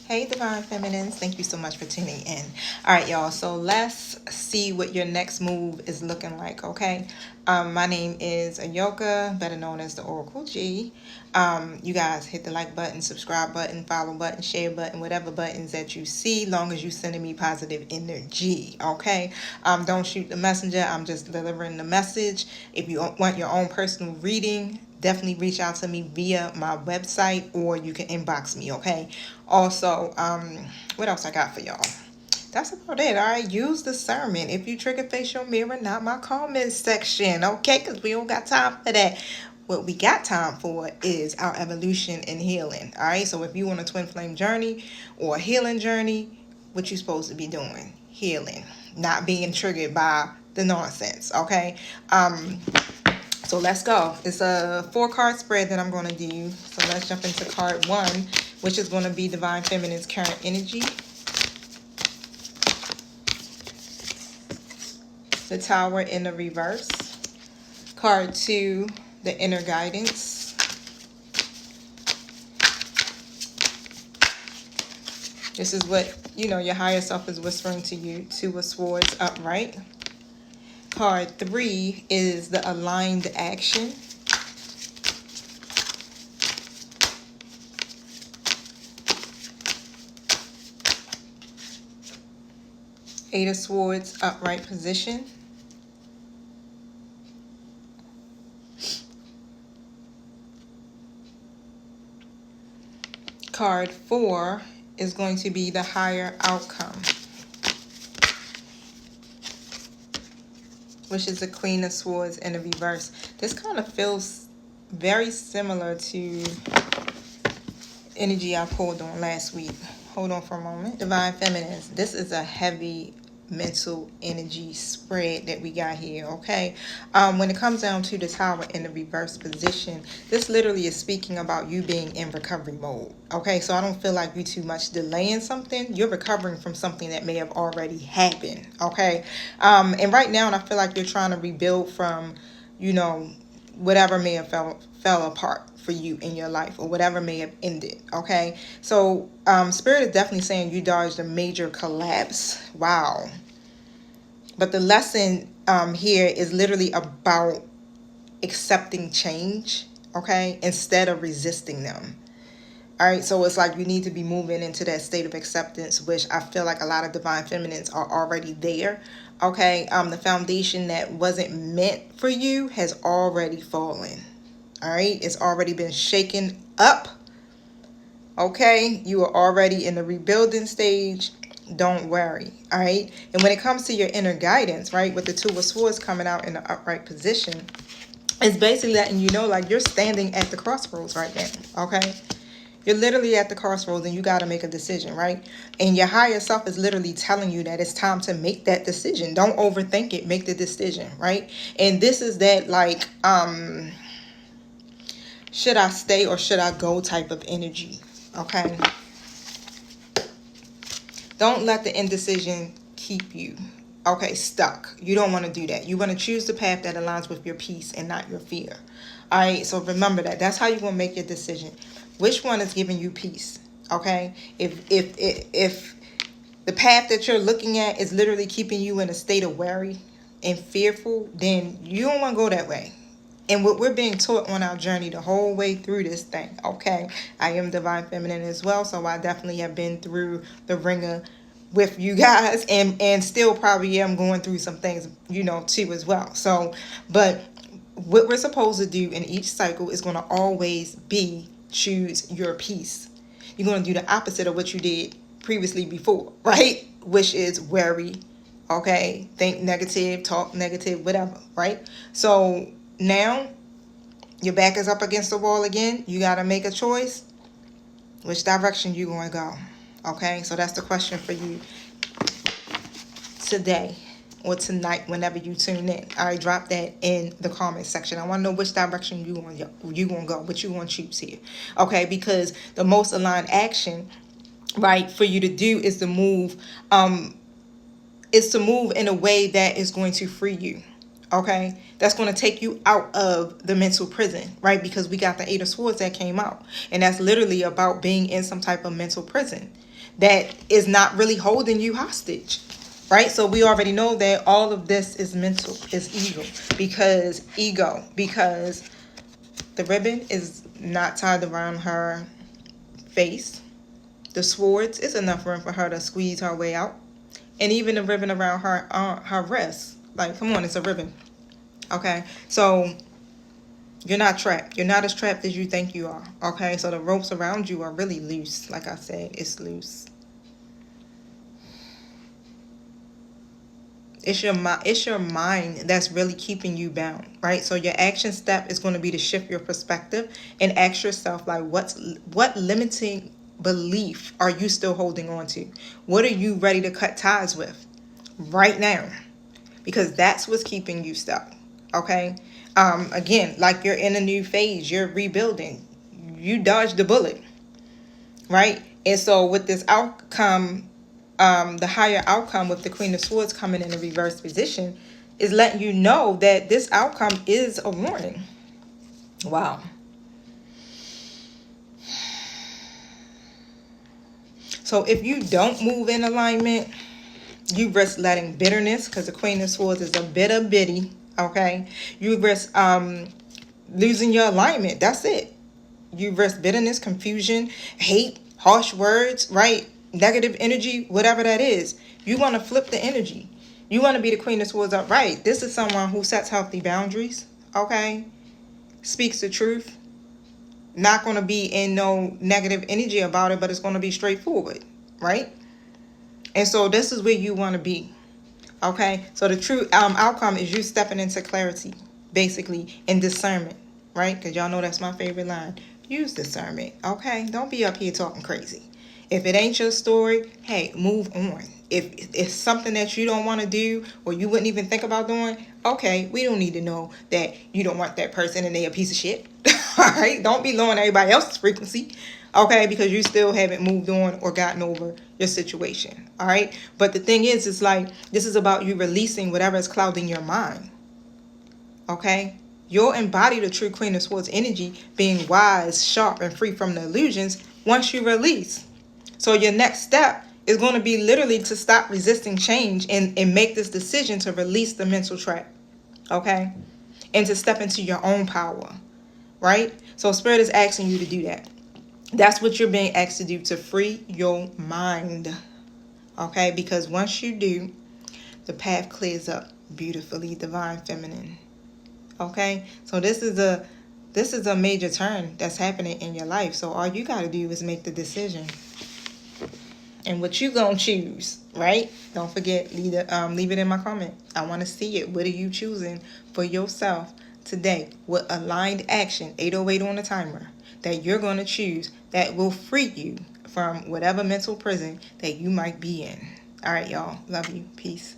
Hey, Divine Feminines. Thank you so much for tuning in. All right, y'all. So let's see what your next move is looking like, okay? My name is Ayoka, better known as the Oracle G. You guys hit the like button, subscribe button, follow button, share button, whatever buttons that you see, long as you sending me positive energy, okay? Don't shoot the messenger. I'm just delivering the message. If you want your own personal reading, definitely reach out to me via my website, or you can inbox me, okay? Also, what else I got for y'all? That's about it. All right, use discernment. If you trigger facial mirror, not my comment section, okay? Because we don't got time for that. What we got time for is our evolution and healing. All right, so if you want a twin flame journey or a healing journey, what you supposed to be doing? Healing, not being triggered by the nonsense, okay? So let's go. It's a 4-card spread that I'm going to do. So let's jump into card 1, which is going to be Divine Feminine's current energy. The Tower in the reverse. Card 2, the inner guidance. This is what, your higher self is whispering to you. 2 of Swords upright. Card 3 is the aligned action. Eight of Swords upright position. Card 4 is going to be the higher outcome, which is the Queen of Swords in the reverse. This kind of feels very similar to energy I pulled on last week. Hold on for a moment. Divine Feminines, this is a heavy mental energy spread that we got here, okay? When it comes down to the Tower in the reverse position, this literally is speaking about you being in recovery mode, okay? So I don't feel like you too much delaying something. You're recovering from something that may have already happened, okay? And right now, I feel like you're trying to rebuild from, whatever may have fell apart for you in your life, or whatever may have ended, okay? So Spirit is definitely saying you dodged a major collapse. Wow. But the lesson here is literally about accepting change, okay, instead of resisting them. All right, so it's like you need to be moving into that state of acceptance, which I feel like a lot of Divine Feminines are already there. Okay, the foundation that wasn't meant for you has already fallen. All right, it's already been shaken up. Okay, you are already in the rebuilding stage. Don't worry. All right, and when it comes to your inner guidance, right, with the 2 of Swords coming out in the upright position, it's basically letting you know, like, you're standing at the crossroads right now. Okay, you're literally at the crossroads and you got to make a decision, right? And your higher self is literally telling you that it's time to make that decision. Don't overthink it. Make the decision, right? And this is that, like, should I stay or should I go type of energy, okay? Don't let the indecision keep you, okay, stuck. You don't want to do that. You want to choose the path that aligns with your peace and not your fear. All right, so remember that. That's how you're going to make your decision. Which one is giving you peace, okay? If the path that you're looking at is literally keeping you in a state of worry and fearful, then you don't want to go that way. And what we're being taught on our journey the whole way through this thing, okay? I am Divine Feminine as well, so I definitely have been through the ringer with you guys, and still probably am going through some things, too as well. So, but what we're supposed to do in each cycle is going to always be choose your peace. You're going to do the opposite of what you did previously before, right? Which is worry, okay? Think negative, talk negative, whatever, right? So now your back is up against the wall again. You got to make a choice. Which direction you going to go? Okay, so that's the question for you today or tonight, whenever you tune in. All right, drop that in the comment section. I want to know which direction you going to go, what you want to choose here. Okay, because the most aligned action, right, for you to do is to move in a way that is going to free you. Okay, that's going to take you out of the mental prison, right? Because we got the Eight of Swords that came out, and that's literally about being in some type of mental prison that is not really holding you hostage, right? So we already know that all of this is mental, is because the ribbon is not tied around her face. The swords is enough room for her to squeeze her way out, and even the ribbon around her wrist. Like, come on, it's a ribbon. Okay, so you're not trapped. You're not as trapped as you think you are. Okay, so the ropes around you are really loose. Like I said, it's loose. It's your mind that's really keeping you bound, right? So your action step is going to be to shift your perspective and ask yourself, like, what limiting belief are you still holding on to? What are you ready to cut ties with right now? Because that's what's keeping you stuck. Okay. Again, like you're in a new phase, you're rebuilding. You dodged the bullet, right? And so with this outcome, the higher outcome with the Queen of Swords coming in a reverse position is letting you know that this outcome is a warning. Wow. So if you don't move in alignment, you risk letting bitterness, because the Queen of Swords is a bitter bitty, okay? You risk losing your alignment. That's it. You risk bitterness, confusion, hate, harsh words, right? Negative energy, whatever that is. You want to flip the energy. You want to be the Queen of Swords upright. This is someone who sets healthy boundaries, okay? Speaks the truth. Not going to be in no negative energy about it, but it's going to be straightforward, right? And so this is where you want to be, okay? So the true outcome is you stepping into clarity, basically, and discernment, right? Because y'all know that's my favorite line. Use discernment, okay? Don't be up here talking crazy. If it ain't your story, hey, move on. If it's something that you don't want to do or you wouldn't even think about doing, okay, we don't need to know that you don't want that person and they a piece of shit. All right? Don't be lowering everybody else's frequency, okay? Because you still haven't moved on or gotten over your situation, all right? But the thing is, it's like this is about you releasing whatever is clouding your mind, okay? You'll embody the true Queen of Swords energy, being wise, sharp, and free from the illusions once you release. So your next step is going to be literally to stop resisting change and make this decision to release the mental trap, okay? And to step into your own power, right? So Spirit is asking you to do that. That's what you're being asked to do, to free your mind, okay? Because once you do, the path clears up beautifully, Divine Feminine, okay? So this is a major turn that's happening in your life. So all you got to do is make the decision. And what you gonna choose, right? Don't forget, leave it in my comment. I want to see it. What are you choosing for yourself today? What aligned action, 808 on the timer, that you're going to choose that will free you from whatever mental prison that you might be in. All right, y'all. Love you. Peace.